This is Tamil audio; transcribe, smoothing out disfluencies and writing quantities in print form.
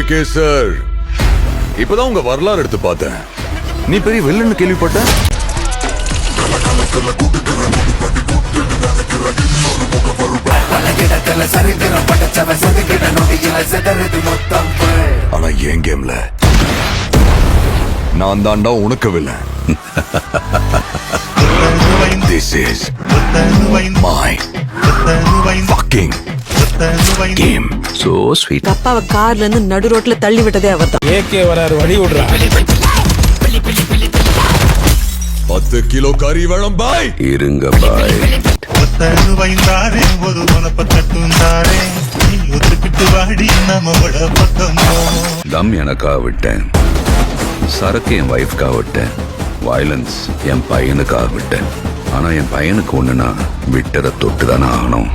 ஏகே சார், இப்பதான் உங்க வரலாறு எடுத்து பார்த்தேன். நீ பெரிய வில்லன்னு கேள்விப்பட்ட. ஆனா என் கேம்ல நான் தாண்டா உனக்கு villain. This is my fucking game. So sweet. அப்பாவை கார்ல இருந்து நடு ரோட்ல தள்ளி விட்டதே அவர்தான். ஏகே வராரு, வழி விடுறா. 10 கிலோ கறி வேணும் பாய். இருங்க பாய். தம் எனக்காக விட்டேன், சரக்கு என் வைஃப்காக விட்டேன், வயலன்ஸ் என் பையனுக்காக விட்டேன். ஆனா என் பையனுக்கு ஒண்ணுனா விட்டரை தொட்டுதானே ஆகணும்.